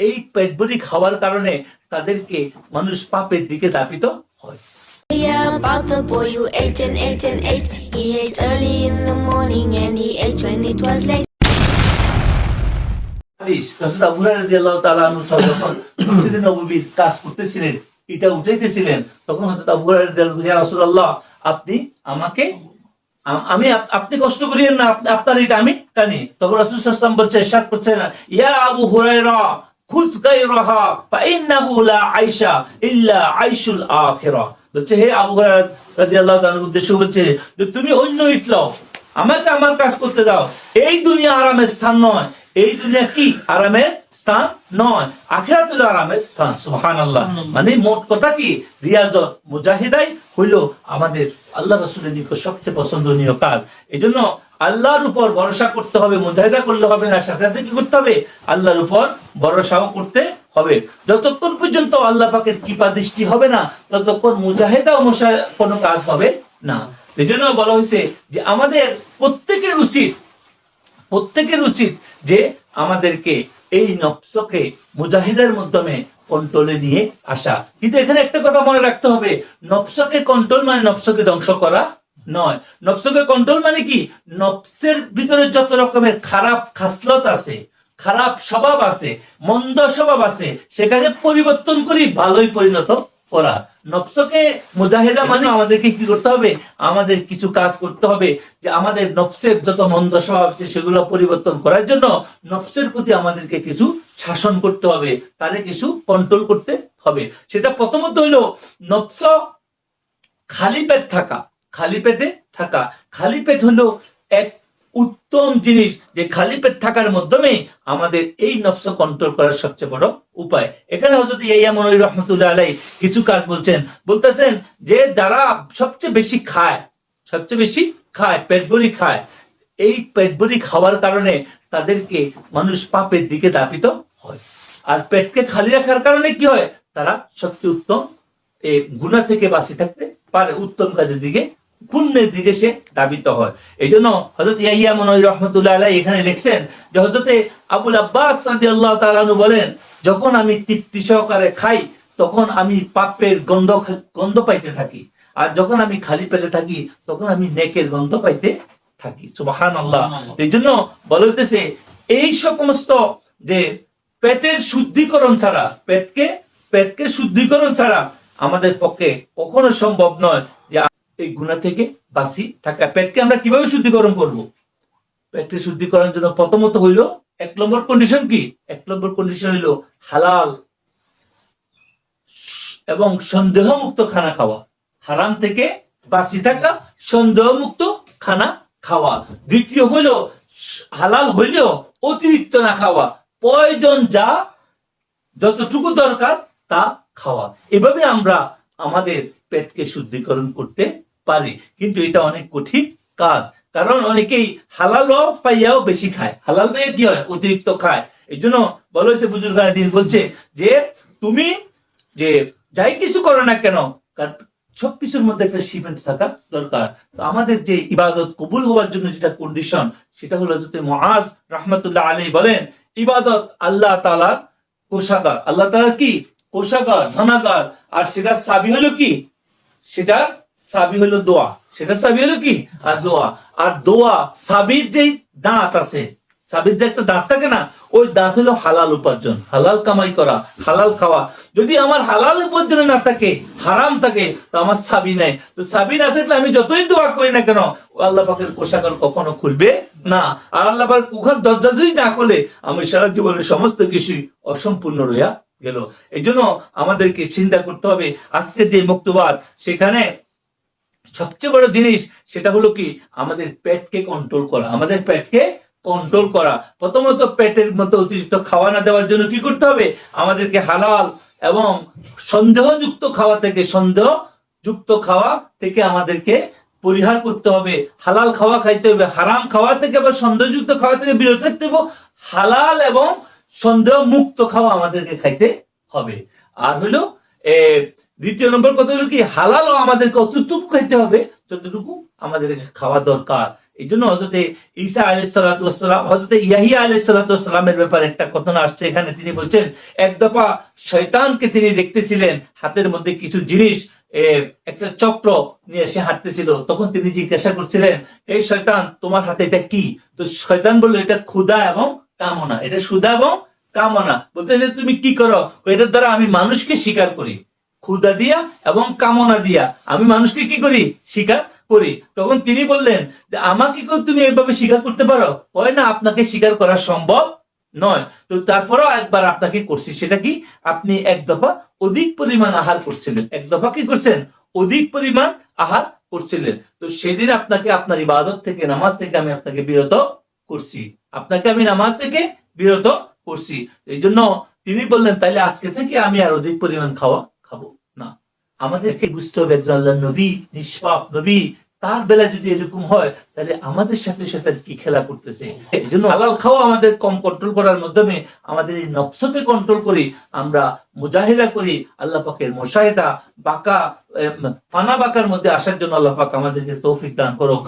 এই পেট ভরি খাওয়ার কারণে তাদেরকে মানুষ পাপের দিকে ধাবিত হয়। Yeah, about the boy who ate and ate and ate. He ate early in the morning and he ate when it was late. হাদিস রাসূল আবু হুরায়রা রাদিয়াল্লাহু তাআলা আনহু যখন মসজিদে নববীর কাজ করতেছিলেন, এটা উঠাইতেছিলেন, তখন হযরত আবু হুরায়রা রাদিয়াল্লাহু তাআলা, ইয়া রাসূলুল্লাহ, আপনি আমাকে আপনি কষ্ট করিয়েন না, আপনার এটা আমি টানি। তখন রাসূল সাল্লাল্লাহু আলাইহি ওয়াসাল্লাম বলছে, ইরশাদ করছেন, ইয়া আবু হুরায়রা খুজ গায়রাহা ফাইন্নাহু লা আইশা ইল্লা আইশুল আখিরাহ। বলছে, হে আবু হুরায়রা রাদিয়াল্লাহু তাআলার উদ্দেশ্যে বলছে যে তুমি অন্য ইট লও, আমাকে আমার কাজ করতে দাও। এই দুনিয়া আরামের স্থান নয়, এই দুনিয়া কি আরামের স্থান নয়, আখিরাত হলো আরামের স্থান। সুবহানাল্লাহ। মানে মোট কথা কি, রিয়াজত মুজাহিদাই হইল আমাদের আল্লাহ রাসূলের নিকট সবচেয়ে পছন্দনীয় কাজ। এজন্য আল্লাহর উপর ভরসা করতে হবে, মুজাহিদা করলে হবে না, সাথে সাথে কি করতে হবে, আল্লাহর উপর ভরসাও করতে হবে। যতক্ষণ পর্যন্ত আল্লাহ পাকের কৃপা দৃষ্টি হবে না, ততক্ষণ মুজাহিদা কোনো কাজ হবে না। এজন্য বলা হয়েছে যে আমাদের প্রত্যেকের উচিত যে আমাদেরকে এই নফসকে মুজাহিদের মাধ্যমে কন্ট্রোলে নিয়ে আসা। কিন্তু এখানে একটা কথা মনে রাখতে হবে, নফসকে কন্ট্রোল মানে নফসকে ধ্বংস করা নয়। নফসকে কন্ট্রোল মানে কি, নফসের ভিতরে যত রকমের খারাপ খাসলত আছে, খারাপ স্বভাব আছে, মন্দ স্বভাব আছে, সেটাকে পরিবর্তন করি ভালোই পরিণত করা। নফসকে মুজাহিদা মানে আমাদেরকে কি করতে হবে, আমাদের কিছু কাজ করতে হবে যে আমাদের নফসের যত মন্দ স্বভাব আছে সেগুলো পরিবর্তন করার জন্য নফসের প্রতি আমাদেরকে কিছু শাসন করতে হবে, তারে কিছু কন্ট্রোল করতে হবে। সেটা প্রথমত হইল নফস খালি পেট থাকা। খালি পেট হলো এক উত্তম জিনিস, যে খালি পেট থাকার মাধ্যমে আমাদের এই নফস কন্ট্রোল করার সবচেয়ে বড় উপায়। এখানে হযরত ইয়াহইয়া মুনআওয়ী রাহমাতুল্লাহ আলাইহি কিছু কাজ বলতেছেন যে যারা সবচেয়ে বেশি খায়, পেট ভরি খায়, এই পেট ভরি খাওয়ার কারণে তাদেরকে মানুষ পাপের দিকে ধাবিত হয়। আর পেটকে খালি রাখার কারণে কি হয়, তারা সবচেয়ে উত্তম গুনাহ থেকে বাঁচি থাকতে পারে, উত্তম কাজের দিকে, পুণ্যের দিকে সে ধাবিত হয়। এই জন্য হযরত ইয়াহইয়া মুনআওয়ী রাহমাতুল্লাহ আলাইহি এখানে লিখছেন যে হযরতে আবুল আব্বাস রাদিয়াল্লাহু তাআলা আনহু বলেন, যখন আমি তৃপ্তি সহকারে খাই তখন আমি পাপের গন্ধ পাইতে থাকি, আর যখন আমি খালি পেটে থাকি তখন আমি নেকের গন্ধ পাইতে থাকি। সুবহানাল্লাহ। এই জন্য বলা হইতেছে এই সমস্ত যে পেটের শুদ্ধিকরণ ছাড়া, পেটকে শুদ্ধিকরণ ছাড়া আমাদের পক্ষে কখনো সম্ভব নয় যে এই গুনাহ থেকে বাঁচি থাকা। পেটকে আমরা কিভাবে শুদ্ধিকরণ করব? পেটকে শুদ্ধিকরণের জন্য প্রথমত হইল এক নম্বর কন্ডিশন হইল হালাল এবং সন্দেহমুক্ত খানা খাওয়া। হারাম থেকে বাঁচি থাকা, সন্দেহমুক্ত খানা খাওয়া। দ্বিতীয় হইল হালাল হইলেও অতিরিক্ত না খাওয়া, প্রয়োজন যা যতটুকু দরকার তা খাওয়া। এভাবে আমরা আমাদের পেটকে শুদ্ধিকরণ করতে পারি। কিন্তু এটা অনেক কঠিন কাজ, কারণ অনেকেই হালাল পাইয়াও বেশি খায়, হালাল পাইয়া কি হয়, অতিরিক্ত খায়। এই জন্য বলা হয়েছে, বুজুর্গানে দ্বীন বলছে যে তুমি যে যাই কিছু করো না কেন, সবকিছুর মধ্যে একটা সীমান্ত থাকা দরকার। তো আমাদের যে ইবাদত কবুল হওয়ার জন্য যেটা কন্ডিশন, সেটা হলো হযরত মুআজ রাহমাতুল্লাহ আলাইহি বলেন, ইবাদত আল্লাহ তাআলার কোষাগার। আল্লাহ তাআলার কি কোষাগার, ধনাগার। আর সেটা চাবি হলো কি, সেটা চাবি হলো দোয়া। সেটা চাবি হলো কি, আর দোয়া। আর দোয়া চাবির যে দাঁত আছে, চাবির যে একটা দাঁত থাকে না, ওই দাঁত হলো হালাল উপার্জন, হালাল কামাই করা, হালাল খাওয়া। যদি আমার হালাল উপার্জন না থাকে, হারাম থাকে, তো আমার চাবি নাই। তো চাবি না থাকলে আমি যতই দোয়া করি না কেন, আল্লাহ পাকের কোষাগার কখনো খুলবে না। আর আল্লাহ পাকের কুখার দরজা যদি না খুলে, আমি সারা জীবনের সমস্ত কিছুই অসম্পূর্ণ রইয়া গেল। এই জন্য আমাদেরকে চিন্তা করতে হবে, আজকে যে মুক্তবাদ, সেখানে সবচেয়ে বড় জিনিস সেটা হলো কি, আমাদের পেটকে কন্ট্রোল করা। প্রথমত পেটের মধ্যে অতিরিক্ত খাওয়া না দেওয়ার জন্য কি করতে হবে, আমাদেরকে হালাল এবং সন্দেহযুক্ত খাওয়া থেকে আমাদেরকে পরিহার করতে হবে। হালাল খাওয়া খাইতে হবে, হারাম খাওয়া থেকে বা সন্দেহযুক্ত খাওয়া থেকে বিরত থাকতে হবে। হালাল এবং সন্দেহ মুক্ত খাওয়া আমাদেরকে খাইতে হবে। আর হলো দ্বিতীয় নম্বর কথা হলো কি, হালালও আমাদেরকে অতটুকু খাইতে হবে যতটুকু আমাদেরকে খাওয়া দরকার। এই জন্য হযরতে ঈসা আলাইহিস সালাতু ওয়াস সালাম, হযরতে ইয়াহিয়া আলাইহিস সালাতু ওয়াস সালামের ব্যাপারে একটা ঘটনা আসছে এখানে। তিনি বলছেন এক দফা শয়তানকে তিনি দেখতেছিলেন হাতের মধ্যে কিছু জিনিস, একটা চক্র নিয়ে এসে হাঁটতেছিল। তখন তিনি জিজ্ঞাসা করছিলেন, এই শয়তান তোমার হাতে এটা কি? তো শয়তান বলল, এটা ক্ষুধা এবং কামনা, এটা ক্ষুধা এবং কামনা। বলতে যে তুমি কি করো? এটার দ্বারা আমি মানুষকে শিকার করি, ক্ষুধা দিয়া এবং কামনা দিয়া আমি মানুষকে কি করি? শিকার করি। তখন তিনি বললেন যে আমাকে কেউ তুমি এভাবে শিকার করতে পারো? হয় না, আপনাকে শিকার করা সম্ভব নয়। তো তারপরেও একবার আপনাকে করছি, সেটা কি? আপনি এক দফা অধিক পরিমাণ আহার করছিলেন, এক দফা কি করছেন? অধিক পরিমাণ আহার করছিলেন। তো সেদিন আপনাকে আপনার ইবাদত থেকে, নামাজ থেকে আমি আপনাকে বিরত করছি, আপনাকে আমি নামাজ থেকে বিরত করছি। এই জন্য তিনি বললেন তাইলে আজকে থেকে আমি আর অধিক পরিমাণ খাবো না। আমাদেরকে বুঝতে হবে একজন আল্লাহর নবী, নিষ্পাপ নবী, তার বেলা যদি এরকম হয় তাহলে আমাদের সাথে সাথে কি খেলা করতেছে। এই জন্য হালাল খাওয়া আমাদের কম কন্ট্রোল করার মাধ্যমে আমাদের এই নফসকে কন্ট্রোল করি, আমরা মুজাহিদা করি। আল্লাহ পাকের মুশাহিদা, বাঁকা ফানা বাঁকার মধ্যে আসার জন্য আল্লাহ পাক আমাদেরকে তৌফিক দান করুক।